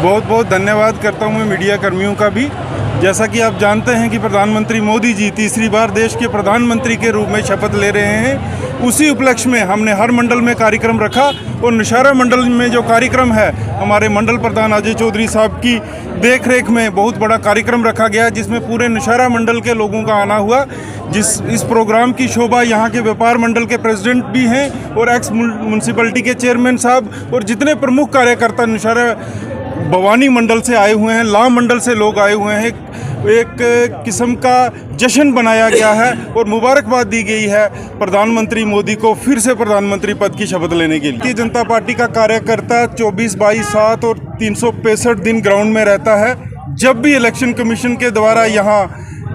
बहुत बहुत धन्यवाद करता हूँ मैं मीडिया कर्मियों का भी। जैसा कि आप जानते हैं कि प्रधानमंत्री मोदी जी तीसरी बार देश के प्रधानमंत्री के रूप में शपथ ले रहे हैं। उसी उपलक्ष्य में हमने हर मंडल में कार्यक्रम रखा और नौशहरा मंडल में जो कार्यक्रम है, हमारे मंडल प्रधान अजय चौधरी साहब की देखरेख में बहुत बड़ा कार्यक्रम रखा गया, जिसमें पूरे नौशहरा मंडल के लोगों का आना हुआ। इस प्रोग्राम की शोभा यहाँ के व्यापार मंडल के प्रेसिडेंट भी हैं और एक्स म्यूनसिपलिटी के चेयरमैन साहब और जितने प्रमुख कार्यकर्ता नौशहरा भवानी मंडल से आए हुए हैं, लाम मंडल से लोग आए हुए हैं। एक किस्म का जश्न बनाया गया है और मुबारकबाद दी गई है प्रधानमंत्री मोदी को फिर से प्रधानमंत्री पद की शपथ लेने के लिए। भारतीय जनता पार्टी का कार्यकर्ता 24, 22, 7 और 365 दिन ग्राउंड में रहता है। जब भी इलेक्शन कमीशन के द्वारा यहाँ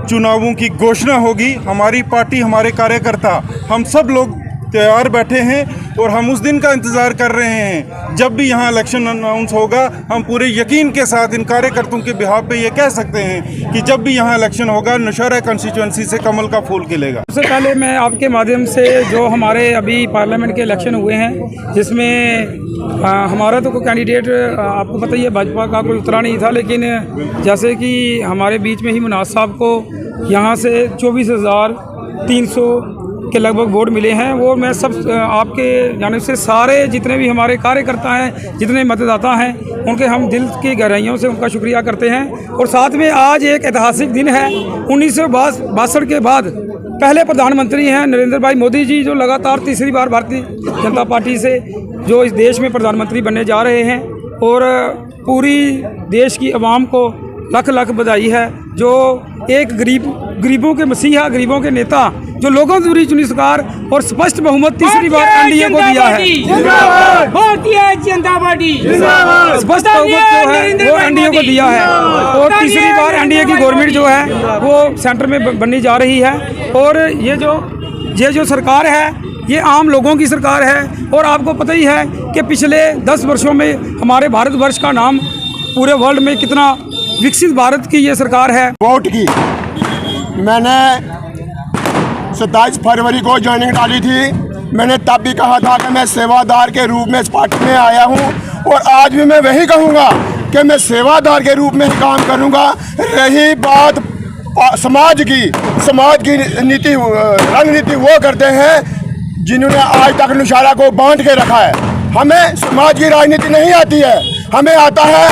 चुनावों की घोषणा होगी, हमारी पार्टी, हमारे कार्यकर्ता, हम सब लोग तैयार बैठे हैं और हम उस दिन का इंतज़ार कर रहे हैं। जब भी यहाँ इलेक्शन अनाउंस होगा, हम पूरे यकीन के साथ इन कार्यकर्ताओं के बिहाफ पे ये कह सकते हैं कि जब भी यहाँ इलेक्शन होगा, नौशहरा कंस्टिट्यूएंसी से कमल का फूल खिलेगा। सबसे पहले मैं आपके माध्यम से जो हमारे अभी पार्लियामेंट के इलेक्शन हुए हैं, जिसमें हमारा तो कोई कैंडिडेट आपको पता ही है, भाजपा का कोई उतरा नहीं था, लेकिन जैसे कि हमारे बीच में ही मुनाज साहब को यहाँ से 24,300 के लगभग वोट मिले हैं। वो मैं सब आपके जानिब से सारे जितने भी हमारे कार्यकर्ता हैं, जितने मतदाता हैं, उनके हम दिल की गहराइयों से उनका शुक्रिया करते हैं। और साथ में आज एक ऐतिहासिक दिन है। 1962 के बाद पहले प्रधानमंत्री हैं नरेंद्र भाई मोदी जी, जो लगातार तीसरी बार भारतीय जनता पार्टी से जो इस देश में प्रधानमंत्री बनने जा रहे हैं। और पूरी देश की आवाम को लख लख बधाई है, जो एक गरीबों के मसीहा, गरीबों के नेता, जो लोगों द्वारा चुनी सरकार और स्पष्ट बहुमत तीसरी बार एनडीए को दिया है। भारतीय जनता पार्टी स्पष्ट बहुमत जो है वो एनडीए को दिया है और तीसरी बार एनडीए की गवर्नमेंट जो है वो सेंटर में बनने जा रही है। और ये जो सरकार है, ये आम लोगों की सरकार है। और आपको पता ही है कि पिछले 10 वर्षों में हमारे भारतवर्ष का नाम पूरे वर्ल्ड में कितना विकसित भारत की ये सरकार है। वोट की मैंने 27 फरवरी को ज्वाइनिंग डाली थी। मैंने तब भी कहा था कि मैं सेवादार के रूप में इस पार्टी में आया हूं और आज भी मैं वही कहूंगा कि मैं सेवादार के रूप में काम करूंगा। रही बात समाज की नीति, रणनीति वो करते हैं जिन्होंने आज तक नौशहरा को बांट के रखा है। हमें समाज की राजनीति नहीं आती है। हमें आता है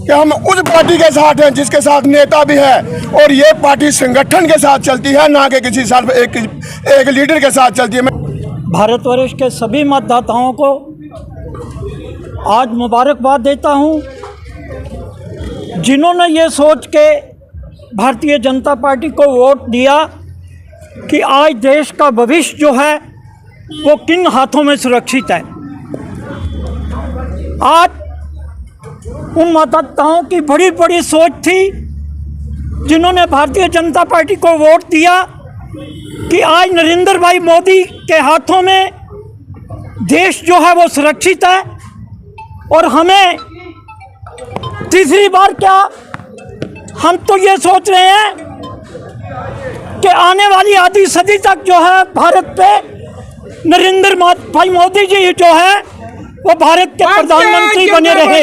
कि हम उस पार्टी के साथ हैं जिसके साथ नेता भी है, और ये पार्टी संगठन के साथ चलती है, ना कि किसी साल एक लीडर के साथ चलती है। भारतवर्ष के सभी मतदाताओं को आज मुबारकबाद देता हूं, जिन्होंने ये सोच के भारतीय जनता पार्टी को वोट दिया कि आज देश का भविष्य जो है वो किन हाथों में सुरक्षित है। आज उन मतदाताओं की बड़ी बड़ी सोच थी जिन्होंने भारतीय जनता पार्टी को वोट दिया कि आज नरेंद्र भाई मोदी के हाथों में देश जो है वो सुरक्षित है। और हमें तीसरी बार क्या, हम तो ये सोच रहे हैं कि आने वाली आधी सदी तक जो है भारत पे नरेंद्र भाई मोदी जी जो है वो भारत के प्रधानमंत्री बने रहे।